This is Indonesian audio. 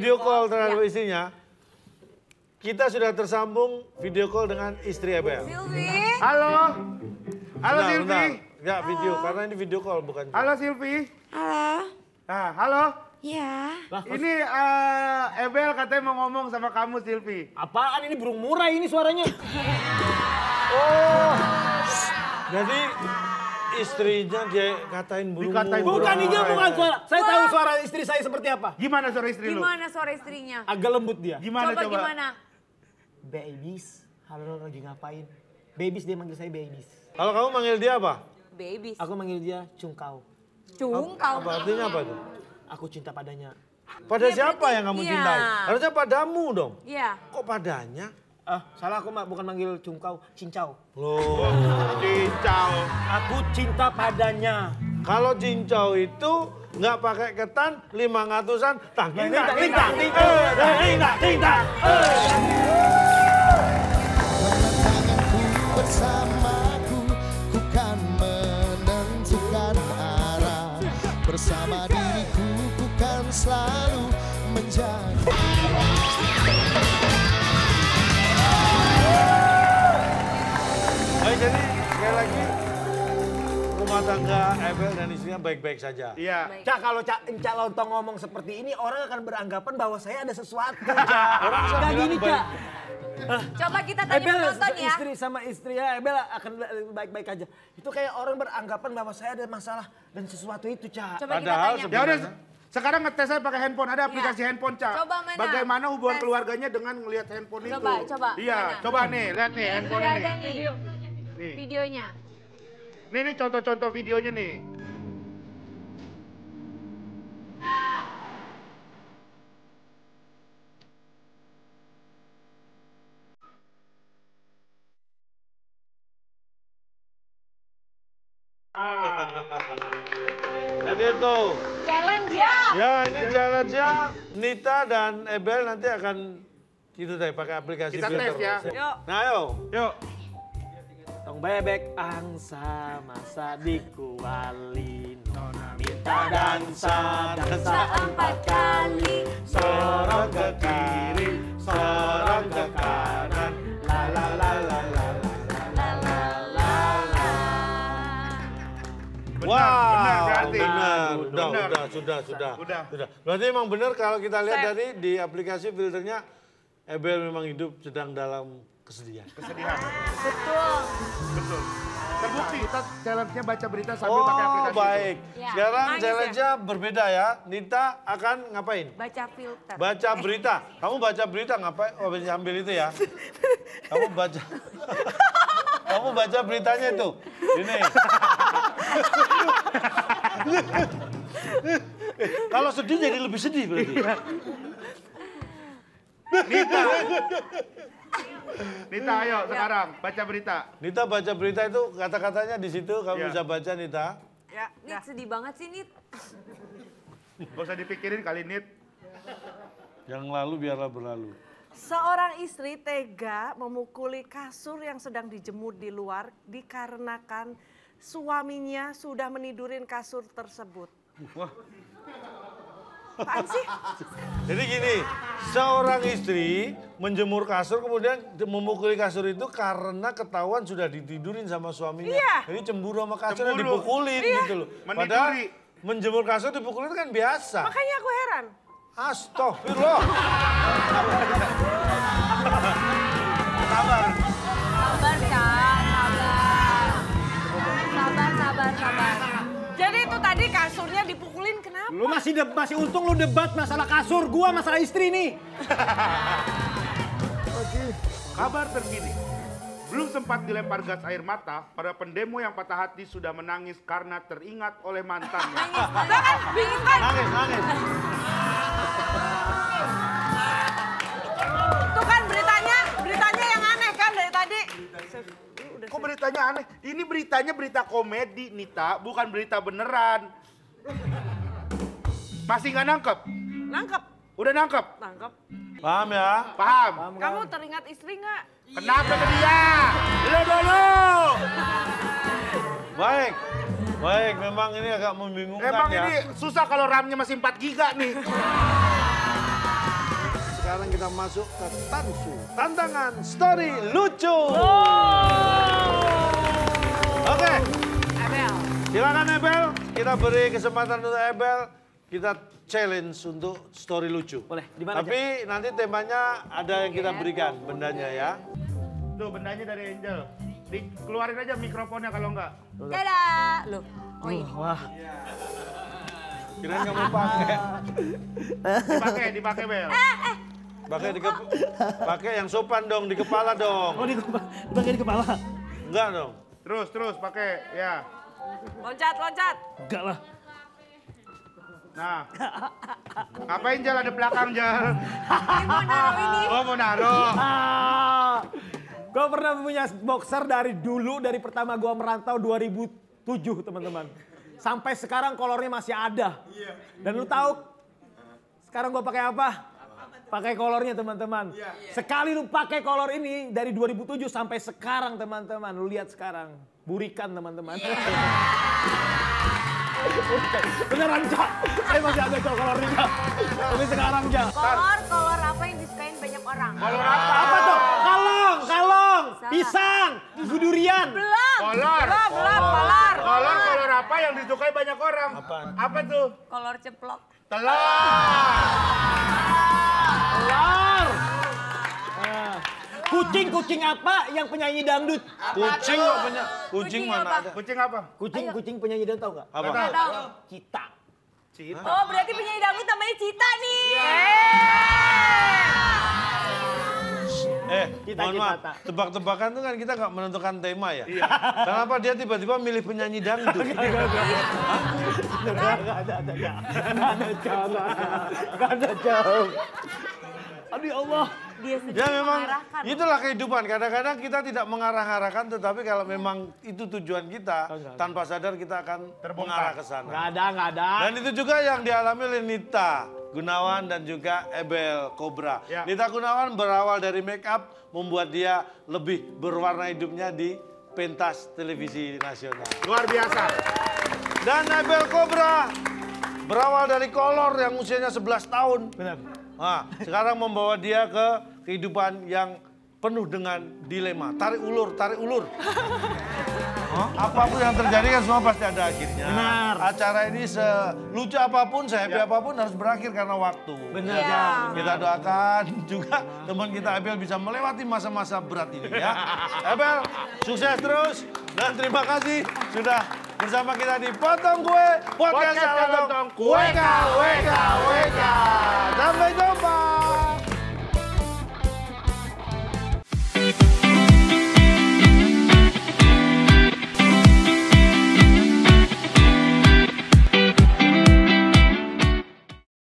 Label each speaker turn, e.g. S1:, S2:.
S1: video call terhadap istrinya. Kita sudah tersambung video call dengan istri Ebel.
S2: Silvi.
S3: Halo. Halo
S1: Bentar,
S3: Silvi.
S1: bentar. Ya video, karena ini video call bukan.
S3: Halo Silvi.
S2: Halo.
S3: Nah, halo.
S2: Iya.
S3: Ini Ebel katanya mau ngomong sama kamu Silvi.
S4: Apaan ini burung murai ini suaranya?
S1: Oh, jadi istrinya dia katain burung.
S3: Dikatain burung.
S4: Bukan, ini bukan suara. Saya tahu suara istri saya seperti apa.
S3: Gimana suara istri lu?
S2: Gimana suara istrinya?
S4: Agak lembut dia.
S3: Gimana
S2: Coba
S3: coba?
S2: gimana?
S4: Babies, halo lagi ngapain? Babies, dia manggil saya babies.
S1: Kalau kamu manggil dia apa?
S2: Babies.
S4: Aku manggil dia cungkau.
S2: Cungkau.
S1: Apa artinya apa itu?
S4: Aku cinta padanya.
S1: Pada
S2: Iya,
S1: siapa
S2: berarti-
S1: yang kamu
S2: iya.
S1: cintai? Harusnya padamu dong.
S2: Iya.
S1: Kok padanya?
S4: Salah aku bukan manggil cungkau, cincau.
S1: Loh,
S3: Cincau.
S4: Aku cinta padanya.
S1: kalau cincau itu nggak pakai ketan 500-an,
S4: Tinta, tinta, tinta, tinta.
S5: Tanganku bersamaku, ku kan menentukan arah. Bersama diriku, ku kan selalu menjadi.
S1: Baik, jadi sekali lagi rumah tangga Ebel dan istrinya baik-baik saja.
S3: Iya.
S4: Cak, kalau Cak Lontong ngomong seperti ini, orang akan beranggapan bahwa saya ada sesuatu, Cak. Orang
S1: bisa
S4: nggak
S1: bilang
S4: gini,
S1: baik.
S4: Cak.
S2: Coba kita tanya
S4: Ebel,
S2: penonton ya.
S4: istri sama istrinya Ebel akan baik-baik aja. Itu kayak orang beranggapan bahwa saya ada masalah dan sesuatu itu, Cak.
S2: Coba kita
S1: Padahal
S2: tanya.
S3: Ya udah, sekarang ngetes saya pakai handphone. Ada aplikasi handphone, Cak.
S2: Coba mana?
S3: Bagaimana hubungan
S2: Tes.
S3: keluarganya dengan ngelihat handphone itu?
S2: Coba,
S3: Iya,
S2: mana?
S3: coba nih, lihat nih handphone
S2: Sudah
S3: ini.
S2: ada nih
S3: Nih.
S2: videonya.
S3: Nih contoh-contoh videonya nih.
S1: Jadi itu.
S2: Challenge ya.
S1: Ya, ini challenge-nya Nita dan Ebel nanti akan itu deh pakai aplikasi
S3: Kita
S1: filter.
S3: tes ya.
S2: Yuk.
S1: Nah, ayo.
S3: Yuk.
S4: Tong bebek angsa masa dikualin. Nona minta dansa, dansa
S2: 4 kali.
S1: Seorang ke kiri, seorang ke kanan. La la la la la la la la la.
S3: Benar berarti.
S1: Benar.
S3: Benar.
S1: Sudah.
S3: Udah.
S1: Berarti emang benar kalau kita lihat dari di aplikasi filternya, Ebel memang hidup sedang dalam kesedihan.
S3: Kesedihan.
S2: Betul.
S3: Betul. Terbukti kita challenge-nya baca berita sambil pakai aplikasi itu.
S1: Baik.
S2: Ya,
S1: Sekarang
S2: nangis
S1: challenge-nya berbeda ya. Nita akan ngapain?
S2: Baca filter.
S1: Baca berita. Kamu baca berita ngapain? Oh, bisa ambil itu ya. Kamu baca. Kamu baca beritanya itu. Ini. Kalau sedih jadi lebih sedih berarti.
S3: Nita, ayo sekarang baca berita.
S1: Nita baca berita itu kata-katanya di situ. Kamu
S3: Ya.
S1: bisa baca Nita.
S2: Ya, Nit sedih banget sih Nit.
S3: Gak usah dipikirin kali Nit.
S1: Yang lalu biarlah berlalu.
S6: Seorang istri tega memukuli kasur yang sedang dijemur di luar dikarenakan suaminya sudah menidurin kasur tersebut.
S3: Wah.
S6: Apaan sih?
S1: Jadi gini, seorang istri menjemur kasur kemudian memukuli kasur itu karena ketahuan sudah ditidurin sama suaminya.
S6: Iya.
S1: Jadi cemburu sama kasurnya
S3: Cemburu.
S1: dipukulin gitu loh.
S3: Meniduri.
S1: Padahal menjemur kasur dipukulin kan biasa.
S6: Makanya aku heran.
S1: Astagfirullah.
S2: Sabar, Kak. Sabar.
S6: Jadi itu tadi kasurnya dipukulin kenapa?
S4: Lu masih untung lu debat masalah kasur, gua masalah istri nih.
S3: Kabar terkini. Belum sempat dilempar gas air mata, para pendemo yang patah hati sudah menangis karena teringat oleh mantannya.
S6: Bingung kan?
S1: Nangis.
S6: Tuh kan beritanya yang aneh kan dari tadi.
S3: Kok beritanya aneh? Ini beritanya berita komedi, Nita, bukan berita beneran. Masih nggak nangkep?
S6: Nangkep.
S3: Udah nangkep?
S6: Nangkep.
S1: Paham ya?
S3: Paham?
S6: Kamu teringat istri nggak?
S3: Kenapa ke dia? Lu dulu!
S1: Baik, memang ini agak membingungkan
S3: Emang
S1: ya.
S3: ini susah kalau RAM-nya masih 4 giga nih.
S1: sekarang kita masuk ke Tansu. Tantangan story lucu. Oke.
S2: Ebel.
S1: Silakan Ebel, kita beri kesempatan untuk Ebel. Kita challenge untuk story lucu.
S4: Boleh, di mana,
S1: Tapi nanti temanya ada yang kita berikan, bendanya ya.
S3: Tuh bendanya dari Angel. Keluarin aja mikrofonnya kalau enggak.
S2: Dadah. Loh. Oh ini.
S4: Wah.
S1: Kirain kamu pakai.
S3: Dipakai Bel.
S1: Pakai yang sopan dong, di kepala dong.
S4: Oh, dipakai di kepala?
S1: Enggak dong.
S3: Terus pakai ya.
S2: Loncat.
S4: Enggak lah.
S3: Nah. Ngapain Jal ada belakang Jal?
S2: Ini mau naruh ini.
S3: Oh mau naruh.
S4: Gue pernah punya boxer dari dulu, dari pertama gue merantau 2007 teman-teman. Sampai sekarang kolornya masih ada. Dan lu tahu sekarang gue pakai apa? Pakai kolornya teman-teman. Sekali lu pakai kolor ini dari 2007 sampai sekarang teman-teman. Lu lihat sekarang. Burikan teman-teman. Beneran Cak, saya masih ada kolor ini Cak. Tapi sekarang Cak.
S2: Kolor apa yang disukain banyak orang?
S3: Kolor apa?
S4: Apa tuh? Kalong, pisang, durian.
S2: Belum.
S3: Kolor. Kolor apa yang disukai banyak orang?
S1: Apaan?
S3: Apa tuh?
S2: Kolor ceplok.
S3: Telur.
S4: Kucing apa yang penyanyi dangdut?
S1: Kucing kok punya. Kucing mana
S2: apa?
S1: ada?
S3: Kucing apa?
S4: Kucing penyanyi dangdut tau gak?
S1: Apa?
S3: Nggak
S2: Tahu.
S4: Cita.
S2: Oh berarti penyanyi dangdut namanya Cita nih.
S1: Mohon maaf, tebak-tebakan itu kan kita nggak menentukan tema ya. Kenapa dia tiba-tiba milih penyanyi dangdut?
S4: Gak ada jauh. Aduh ya Allah.
S2: Dia sedang
S1: Ya memang
S2: mengarahkan.
S1: itulah kehidupan. Kadang-kadang kita tidak mengarah-arahkan, tetapi kalau memang itu tujuan kita, tanpa sadar kita akan mengarah ke sana.
S4: Gak ada.
S1: Dan itu juga yang dialami oleh Nita Gunawan dan juga Ebel Cobra.
S3: Ya.
S1: Nita Gunawan berawal dari make up, membuat dia lebih berwarna hidupnya di pentas televisi nasional.
S3: Luar biasa.
S1: Dan Ebel Cobra berawal dari kolor yang usianya 11 tahun.
S4: Benar.
S1: Nah, sekarang membawa dia ke kehidupan yang penuh dengan dilema. Tarik ulur. Apapun yang terjadi kan semua pasti ada akhirnya.
S4: Benar.
S1: Acara ini selucu apapun, sehappy apapun harus berakhir karena waktu.
S4: Benar.
S2: Iya.
S1: Kita doakan juga teman kita Ebel bisa melewati masa-masa berat ini ya. Ebel, sukses terus dan terima kasih sudah bersama kita di Potong Kue Podcast Lontong. Weka.